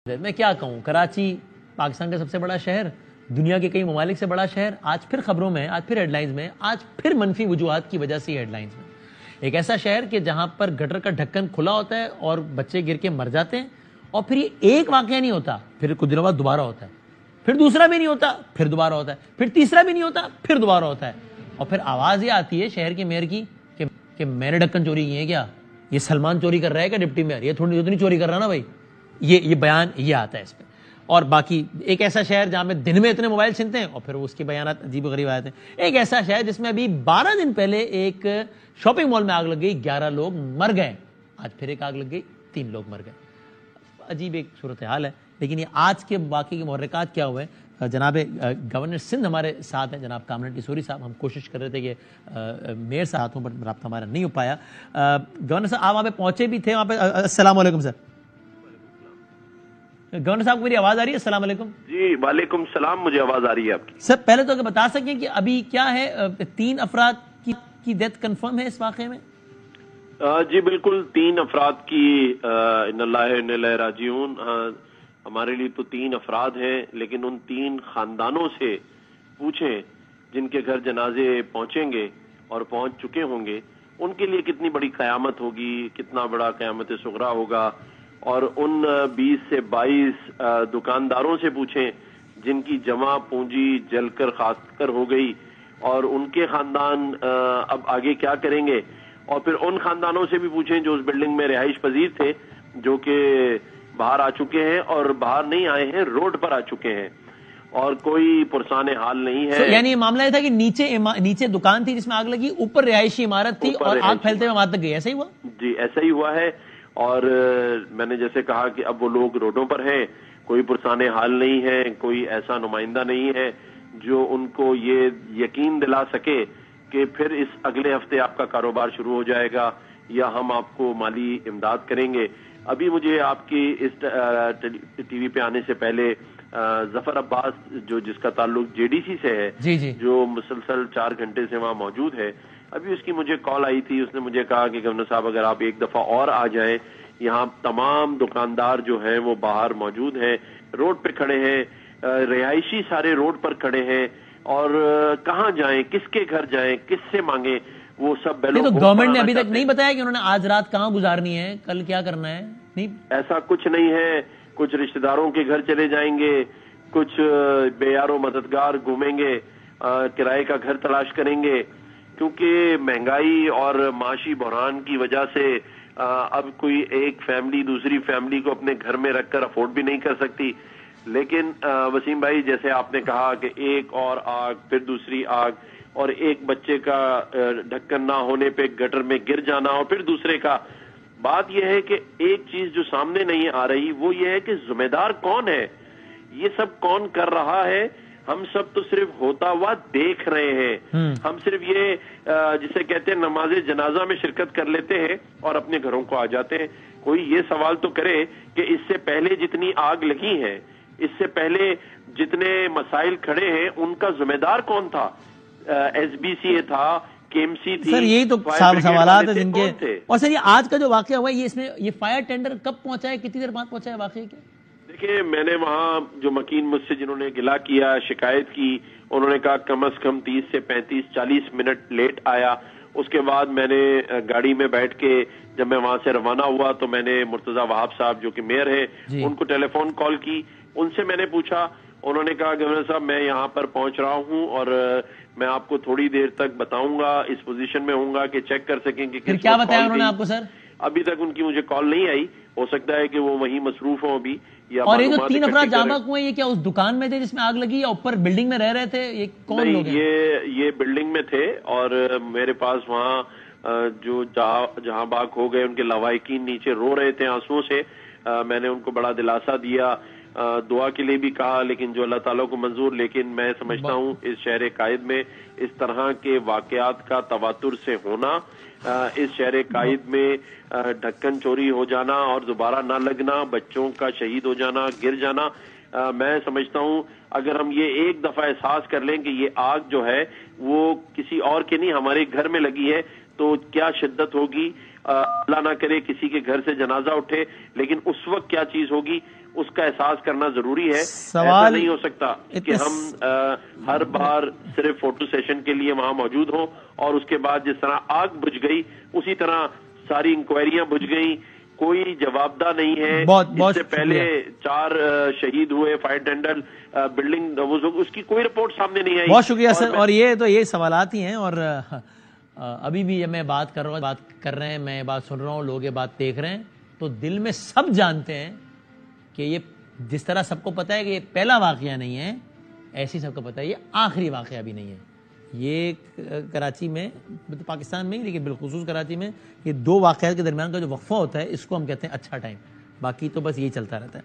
میں کیا کہوں، کراچی پاکستان کا سب سے بڑا شہر، دنیا کے کئی ممالک سے بڑا شہر، آج پھر خبروں میں، آج پھر ہیڈ لائنز میں، آج پھر منفی وجوہات کی وجہ سے ہیڈ لائنز میں۔ ایک ایسا شہر کہ جہاں پر گٹر کا ڈھکن کھلا ہوتا ہے اور بچے گر کے مر جاتے ہیں، اور پھر یہ ایک واقعہ نہیں ہوتا، پھر کچھ دنوں بعد دوبارہ ہوتا ہے، پھر دوسرا بھی نہیں ہوتا، پھر دوبارہ ہوتا ہے، پھر تیسرا بھی نہیں ہوتا، پھر دوبارہ ہوتا ہے، اور پھر آواز یہ آتی ہے شہر کے میئر کی کہ میں نے ڈھکن چوری کی ہے کیا؟ یہ سلمان چوری کر رہا ہے کیا ڈپٹی میئر؟ یہ تھوڑی نہیں چوری کر رہا نا بھائی۔ یہ بیان یہ آتا ہے اس پہ۔ اور باقی ایک ایسا شہر جہاں میں دن میں اتنے موبائل چھنتے ہیں اور پھر اس کے بیانات عجیب و غریب آتے ہیں۔ ایک ایسا شہر جس میں ابھی 12 دن پہلے ایک شاپنگ مال میں آگ لگ گئی، 11 لوگ مر گئے، آج پھر ایک آگ لگ گئی، 3 لوگ مر گئے۔ عجیب ایک صورتحال ہے۔ لیکن یہ آج کے واقعے کے محرکات کیا ہوئے ہیں؟ جناب گورنر سندھ ہمارے ساتھ ہیں، جناب کامران ٹیسوری صاحب۔ ہم کوشش کر رہے تھے کہ میئر ساتھ ہوں، بٹ رابطہ ہمارا نہیں ہو پایا۔ گورنر صاحب آپ وہاں پہ پہنچے بھی تھے، وہاں پہ۔ السلام علیکم سر۔ گورنر صاحب کو میری آواز آ رہی ہے؟ السلام علیکم۔ جی وعلیکم السلام، مجھے آواز آ رہی ہے آپ کی۔ سر پہلے تو اگر بتا سکیں کہ ابھی کیا ہے، 3 افراد کی ڈیتھ کنفرم ہے اس واقعے میں؟ جی بالکل، 3 افراد کی ان اللہ و انا الیہ راجعون۔ ہمارے لیے تو 3 افراد ہیں، لیکن ان 3 خاندانوں سے پوچھیں جن کے گھر جنازے پہنچیں گے اور پہنچ چکے ہوں گے، ان کے لیے کتنی بڑی قیامت ہوگی، کتنا بڑا قیامت صغریٰ ہوگا۔ اور ان 20 سے 22 دکانداروں سے پوچھیں جن کی جمع پونجی جل کر خاک کر ہو گئی، اور ان کے خاندان اب آگے کیا کریں گے۔ اور پھر ان خاندانوں سے بھی پوچھیں جو اس بلڈنگ میں رہائش پذیر تھے، جو کہ باہر آ چکے ہیں، اور باہر نہیں آئے ہیں، روڈ پر آ چکے ہیں، اور کوئی پرسان حال نہیں ہے۔ یعنی یہ معاملہ یہ تھا کہ نیچے دکان تھی جس میں آگ لگی، اوپر رہائشی عمارت تھی اور آگ پھیلتے ہوئے وہاں تک گئی، ایسا ہی ہوا؟ جی ایسا ہی ہوا ہے۔ اور میں نے جیسے کہا کہ اب وہ لوگ روڈوں پر ہیں، کوئی پرسان حال نہیں ہے، کوئی ایسا نمائندہ نہیں ہے جو ان کو یہ یقین دلا سکے کہ پھر اس اگلے ہفتے آپ کا کاروبار شروع ہو جائے گا یا ہم آپ کو مالی امداد کریں گے۔ ابھی مجھے آپ کی اس ٹی وی پہ آنے سے پہلے ظفر عباس جس کا تعلق جے ڈی سی سے ہے، جی جو مسلسل 4 گھنٹے سے وہاں موجود ہے، ابھی اس کی مجھے کال آئی تھی۔ اس نے مجھے کہا کہ گورنر صاحب اگر آپ ایک دفعہ اور آ جائیں، یہاں تمام دکاندار جو ہیں وہ باہر موجود ہیں، روڈ پہ کھڑے ہیں، رہائشی سارے روڈ پر کھڑے ہیں، اور کہاں جائیں، کس کے گھر جائیں، کس سے مانگیں، وہ سب بیلوں تو گورنمنٹ نے ابھی تک نہیں بتایا کہ انہوں نے آج رات کہاں گزارنی ہے، کل کیا کرنا ہے؟ نہیں، ایسا کچھ نہیں ہے۔ کچھ رشتہ داروں کے گھر چلے جائیں گے، کچھ بے یار و مددگار گھومیں گے، کرائے کا گھر تلاش کریں گے، کیونکہ مہنگائی اور معاشی بحران کی وجہ سے اب کوئی ایک فیملی دوسری فیملی کو اپنے گھر میں رکھ کر افورڈ بھی نہیں کر سکتی۔ لیکن وسیم بھائی، جیسے آپ نے کہا کہ ایک اور آگ، پھر دوسری آگ، اور ایک بچے کا ڈھکن نہ ہونے پہ گٹر میں گر جانا، اور پھر دوسرے کا، بات یہ ہے کہ ایک چیز جو سامنے نہیں آ رہی وہ یہ ہے کہ ذمہ دار کون ہے، یہ سب کون کر رہا ہے۔ ہم سب تو صرف ہوتا ہوا دیکھ رہے ہیں، ہم صرف یہ جسے کہتے ہیں نماز جنازہ میں شرکت کر لیتے ہیں اور اپنے گھروں کو آ جاتے ہیں۔ کوئی یہ سوال تو کرے کہ اس سے پہلے جتنی آگ لگی ہے، اس سے پہلے جتنے مسائل کھڑے ہیں، ان کا ذمہ دار کون تھا؟ ایس بی سی تھا، کے ایم سی تھی۔ سر یہی تو سوالات ہیں جن کے۔ اور سر یہ آج کا جو واقعہ ہوا ہے، اس میں یہ فائر ٹینڈر کب پہنچا ہے، کتنی دیر بعد پہنچا ہے واقعے کے؟ دیکھیں، میں نے وہاں جو مکین مجھ سے جنہوں نے گلا کیا، شکایت کی، انہوں نے کہا کم از کم 30 سے 35-40 منٹ لیٹ آیا۔ اس کے بعد میں نے گاڑی میں بیٹھ کے جب میں وہاں سے روانہ ہوا تو میں نے مرتضی وہاب صاحب جو کہ میئر ہیں ان کو ٹیلی فون کال کی، ان سے میں نے پوچھا، انہوں نے کہا گورنر صاحب میں یہاں پر پہنچ رہا ہوں اور میں آپ کو تھوڑی دیر تک بتاؤں گا، اس پوزیشن میں ہوں گا کہ چیک کر سکیں کہ پھر کیا بتایا انہوں نے آپ کو سر؟ ابھی تک ان کی مجھے کال نہیں آئی، ہو سکتا ہے کہ وہ وہیں مصروف ہوں ابھی۔ اور یہ جو 3 افراد جاں بحق ہوئے، یہ کیا اس دکان میں تھے جس میں آگ لگی، یا اوپر بلڈنگ میں رہ رہے تھے؟ یہ کون لوگ ہیں؟ یہ بلڈنگ میں تھے، اور میرے پاس وہاں جو جہاں بحق ہو گئے ان کے لواحقین نیچے رو رہے تھے آنسوؤں سے۔ میں نے ان کو بڑا دلاسا دیا، دعا کے لیے بھی کہا، لیکن جو اللہ تعالیٰ کو منظور۔ لیکن میں سمجھتا ہوں اس شہر قائد میں اس طرح کے واقعات کا تواتر سے ہونا، اس شہر قائد میں ڈھکن چوری ہو جانا اور دوبارہ نہ لگنا، بچوں کا شہید ہو جانا، گر جانا، میں سمجھتا ہوں اگر ہم یہ ایک دفعہ احساس کر لیں کہ یہ آگ جو ہے وہ کسی اور کے نہیں ہمارے گھر میں لگی ہے تو کیا شدت ہوگی۔ اللہ نہ کرے کسی کے گھر سے جنازہ اٹھے، لیکن اس وقت کیا چیز ہوگی اس کا احساس کرنا ضروری ہے. سوال ایسا نہیں ہو سکتا کہ ہم ہر بار صرف فوٹو سیشن کے لیے وہاں موجود ہوں اور اس کے بعد جس طرح آگ بجھ گئی اسی طرح ساری انکوائریاں بجھ گئیں, کوئی جوابدہ نہیں ہے. اس سے پہلے 4 شہید ہوئے فائر ٹینڈر بلڈنگ, اس کی کوئی رپورٹ سامنے نہیں آئی. بہت شکریہ سر. اور یہ سوالات ہی ہیں, اور ابھی بھی جب میں بات کر رہے ہیں, میں بات سن رہا ہوں, لوگ یہ بات دیکھ رہے ہیں, تو دل میں سب جانتے ہیں کہ یہ جس طرح سب کو پتا ہے کہ یہ پہلا واقعہ نہیں ہے, ایسی سب کو پتا ہے یہ آخری واقعہ بھی نہیں ہے. یہ کراچی میں, پاکستان میں, لیکن بالخصوص کراچی میں, یہ 2 واقعات کے درمیان کا جو وقفہ ہوتا ہے اس کو ہم کہتے ہیں اچھا ٹائم. باقی تو بس یہی چلتا رہتا ہے.